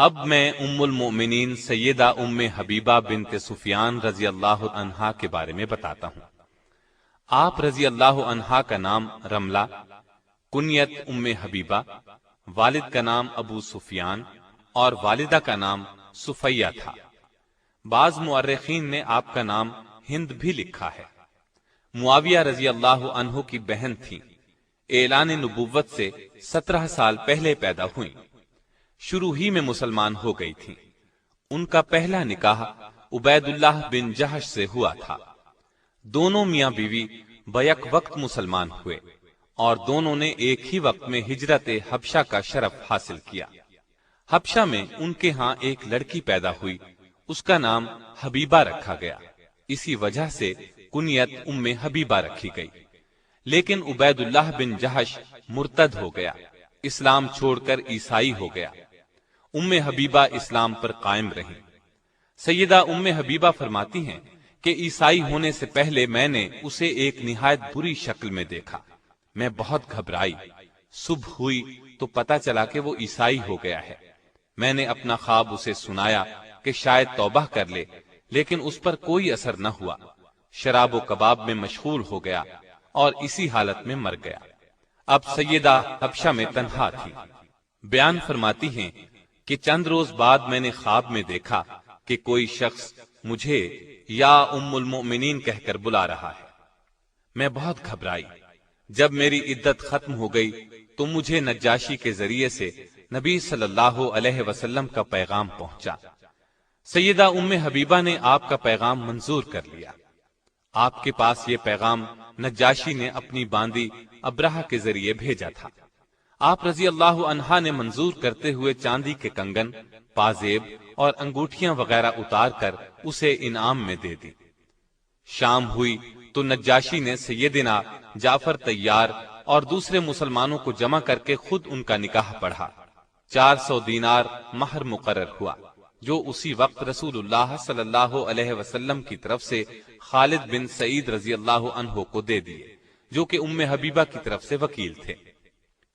اب میں ام المؤمنین سیدہ ام حبیبہ بنت سفیان رضی اللہ عنہا کے بارے میں بتاتا ہوں۔ آپ رضی اللہ عنہا کا نام رملہ، کنیت ام حبیبہ، والد کا نام ابو سفیان اور والدہ کا نام صفیہ تھا۔ بعض مورخین نے آپ کا نام ہند بھی لکھا ہے۔ معاویہ رضی اللہ عنہ کی بہن تھیں، اعلان نبوت سے 17 سال پہلے پیدا ہوئیں، شروع ہی میں مسلمان ہو گئی تھیں۔ ان کا پہلا نکاح عبید اللہ بن جہش سے ہوا تھا۔ دونوں میاں بیوی بیک وقت مسلمان ہوئے اور دونوں نے ایک ہی وقت میں ہجرت حبشہ کا شرف حاصل کیا۔ حبشہ میں ان کے ہاں ایک لڑکی پیدا ہوئی، اس کا نام حبیبہ رکھا گیا، اسی وجہ سے کنیت ام حبیبہ رکھی گئی۔ لیکن عبید اللہ بن جہش مرتد ہو گیا، اسلام چھوڑ کر عیسائی ہو گیا۔ ام حبیبہ اسلام پر قائم رہیں۔ سیدہ ام حبیبہ فرماتی ہیں کہ عیسائی ہونے سے پہلے میں نے اسے ایک نہایت بری شکل میں دیکھا، میں بہت گھبرائی۔ صبح ہوئی تو پتہ چلا کہ وہ عیسائی ہو گیا ہے۔ میں نے اپنا خواب اسے سنایا کہ شاید توبہ کر لے، لیکن اس پر کوئی اثر نہ ہوا۔ شراب و کباب میں مشغول ہو گیا اور اسی حالت میں مر گیا۔ اب سیدہ حبشہ میں تنہا تھی۔ بیان فرماتی ہیں کہ چند روز بعد میں نے خواب میں دیکھا کہ کوئی شخص مجھے یا ام المؤمنین کہہ کر بلا رہا ہے۔ میں بہت گھبرائی۔ جب میری عدت ختم ہو گئی تو مجھے نجاشی کے ذریعے سے نبی صلی اللہ علیہ وسلم کا پیغام پہنچا۔ سیدہ ام حبیبہ نے آپ کا پیغام منظور کر لیا۔ آپ کے پاس یہ پیغام نجاشی نے اپنی باندی ابرہہ کے ذریعے بھیجا تھا۔ آپ رضی اللہ عنہا نے منظور کرتے ہوئے چاندی کے کنگن، پازیب اور انگوٹھیاں وغیرہ اتار کر اسے انعام میں دے دی۔ شام ہوئی تو نجاشی نے سیدنا جعفر طیار اور دوسرے مسلمانوں کو جمع کر کے خود ان کا نکاح پڑھا۔ 400 دینار مہر مقرر ہوا، جو اسی وقت رسول اللہ صلی اللہ علیہ وسلم کی طرف سے خالد بن سعید رضی اللہ عنہ کو دے دیے، جو کہ ام حبیبہ کی طرف سے وکیل تھے۔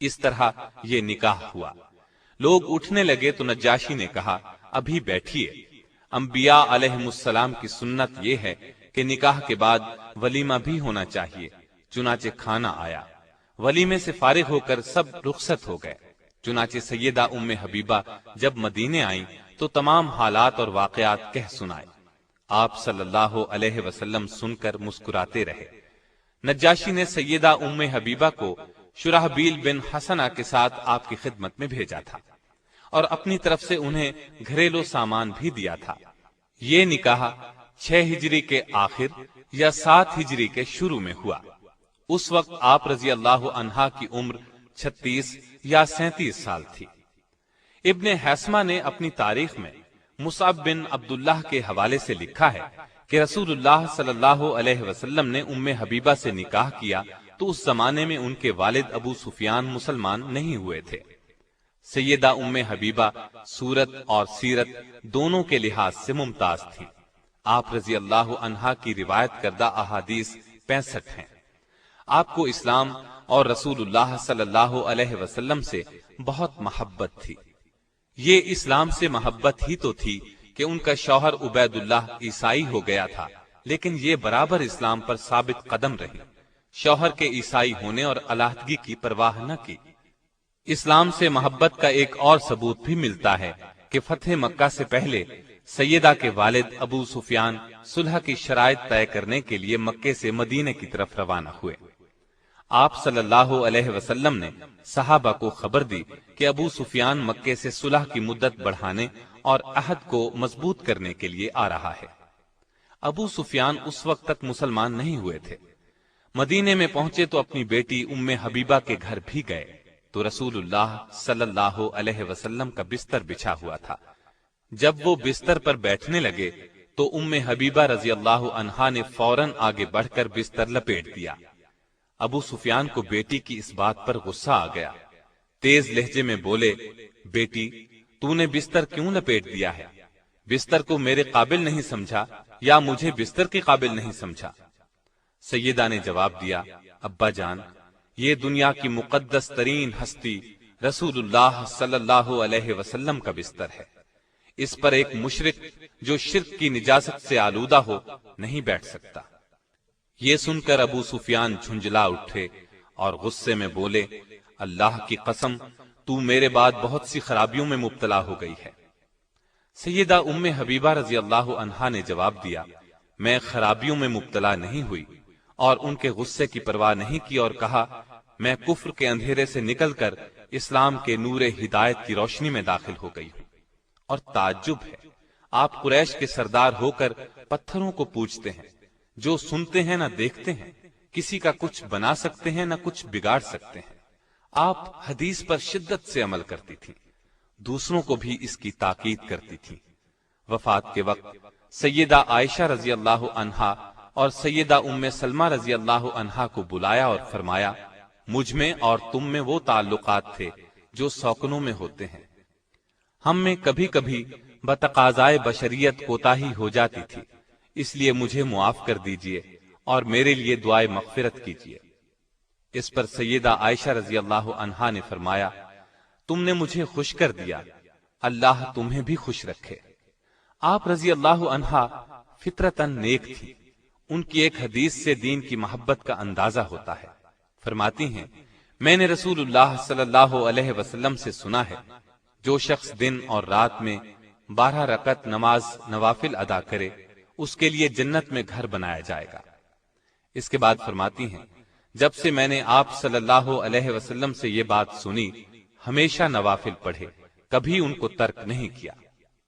اس طرح یہ نکاح ہوا۔ لوگ اٹھنے لگے تو نجاشی نے کہا، ابھی بیٹھیے، انبیاء علیہم السلام کی سنت یہ ہے کہ نکاح کے بعد ولیمہ بھی ہونا چاہیے۔ چنانچہ کھانا آیا۔ ولیمے سے فارغ ہو کر سب رخصت ہو گئے۔ چنانچہ سیدہ ام حبیبہ جب مدینے آئیں تو تمام حالات اور واقعات کہہ سنائے۔ آپ صلی اللہ علیہ وسلم سن کر مسکراتے رہے۔ نجاشی نے سیدہ ام حبیبہ کو شرحبیل بن حسنہ کے ساتھ آپ کی خدمت میں بھیجا تھا اور اپنی طرف سے انہیں گھریلو سامان بھی دیا تھا۔ یہ نکاح 6 ہجری کے آخر یا 7 ہجری کے شروع میں ہوا۔ اس وقت آپ رضی اللہ عنہا کی عمر 36 یا 37 سال تھی۔ ابن حیثمہ نے اپنی تاریخ میں مصعب بن عبداللہ کے حوالے سے لکھا ہے کہ رسول اللہ صلی اللہ علیہ وسلم نے ام حبیبہ سے نکاح کیا تو اس زمانے میں ان کے والد ابو سفیان مسلمان نہیں ہوئے تھے۔ سیدہ ام حبیبہ صورت اور سیرت دونوں کے لحاظ سے ممتاز تھیں۔ آپ رضی اللہ عنہا کی روایت کردہ احادیث 65 ہیں۔ آپ کو اسلام اور رسول اللہ صلی اللہ علیہ وسلم سے بہت محبت تھی۔ یہ اسلام سے محبت ہی تو تھی کہ ان کا شوہر عبید اللہ عیسائی ہو گیا تھا، لیکن یہ برابر اسلام پر ثابت قدم رہی، شوہر کے عیسائی ہونے اور علیحدگی کی پرواہ نہ کی۔ اسلام سے محبت کا ایک اور ثبوت بھی ملتا ہے کہ فتح مکہ سے پہلے سیدہ کے والد ابو سفیان صلح کی شرائط طے کرنے کے لیے مکے سے مدینے کی طرف روانہ ہوئے۔ آپ صلی اللہ علیہ وسلم نے صحابہ کو خبر دی کہ ابو سفیان مکے سے صلح کی مدت بڑھانے اور عہد کو مضبوط کرنے کے لیے آ رہا ہے۔ ابو سفیان اس وقت تک مسلمان نہیں ہوئے تھے۔ مدینے میں پہنچے تو اپنی بیٹی ام حبیبہ کے گھر بھی گئے تو رسول اللہ صلی اللہ علیہ وسلم کا بستر بچھا ہوا تھا۔ جب وہ بستر پر بیٹھنے لگے تو ام حبیبہ رضی اللہ عنہا نے فوراً آگے بڑھ کر بستر لپیٹ دیا۔ ابو سفیان کو بیٹی کی اس بات پر غصہ آ گیا۔ تیز لہجے میں بولے، بیٹی تو نے بستر کیوں لپیٹ دیا ہے؟ بستر کو میرے قابل نہیں سمجھا یا مجھے بستر کے قابل نہیں سمجھا؟ سیدہ نے جواب دیا، ابا جان، یہ دنیا کی مقدس ترین ہستی رسول اللہ صلی اللہ علیہ وسلم کا بستر ہے، اس پر ایک مشرک جو شرک کی نجاست سے آلودہ ہو نہیں بیٹھ سکتا۔ یہ سن کر ابو سفیان جھنجلا اٹھے اور غصے میں بولے، اللہ کی قسم تو میرے بعد بہت سی خرابیوں میں مبتلا ہو گئی ہے۔ سیدہ ام حبیبہ رضی اللہ عنہا نے جواب دیا، میں خرابیوں میں مبتلا نہیں ہوئی، اور ان کے غصے کی پرواہ نہیں کی اور کہا، میں کفر کے اندھیرے سے نکل کر اسلام کے نور ہدایت کی روشنی میں داخل ہو گئی ہوں۔ اور تعجب ہے، آپ قریش کے سردار ہو کر پتھروں کو پوجتے ہیں، جو سنتے ہیں نہ دیکھتے ہیں، کسی کا کچھ بنا سکتے ہیں نہ کچھ بگاڑ سکتے ہیں۔ آپ حدیث پر شدت سے عمل کرتی تھی، دوسروں کو بھی اس کی تاکید کرتی تھی۔ وفات کے وقت سیدہ عائشہ رضی اللہ عنہا اور سیدہ ام سلمہ رضی اللہ عنہا کو بلایا اور فرمایا، مجھ میں اور تم میں وہ تعلقات تھے جو سوکنوں میں ہوتے ہیں، ہم میں کبھی کبھی بتقاضائے بشریت کوتاہی ہو جاتی تھی، اس لیے مجھے معاف کر دیجئے اور میرے لیے دعائے مغفرت کیجئے۔ اس پر سیدہ عائشہ رضی اللہ عنہا نے فرمایا، تم نے مجھے خوش کر دیا، اللہ تمہیں بھی خوش رکھے۔ آپ رضی اللہ عنہا فطرتاً نیک تھی، ان کی ایک حدیث سے دین کی محبت کا اندازہ ہوتا ہے۔ فرماتی ہیں، میں نے رسول اللہ صلی اللہ علیہ وسلم سے سنا ہے، جو شخص دن اور رات میں 12 رکعت نماز نوافل ادا کرے، اس کے لیے جنت میں گھر بنایا جائے گا۔ اس کے بعد فرماتی ہیں، جب سے میں نے آپ صلی اللہ علیہ وسلم سے یہ بات سنی، ہمیشہ نوافل پڑھے، کبھی ان کو ترک نہیں کیا۔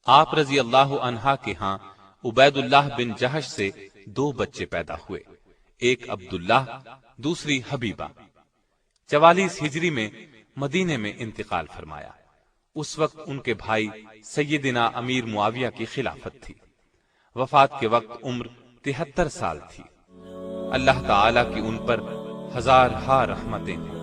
آپ رضی اللہ عنہا کے ہاں عبید اللہ بن جہش سے 2 بچے پیدا ہوئے، ایک عبداللہ، دوسری حبیبہ۔ 44 ہجری میں مدینے میں انتقال فرمایا۔ اس وقت ان کے بھائی سیدنا امیر معاویہ کی خلافت تھی۔ وفات کے وقت عمر 73 سال تھی۔ اللہ تعالی کی ان پر ہزارہا رحمتیں ہیں۔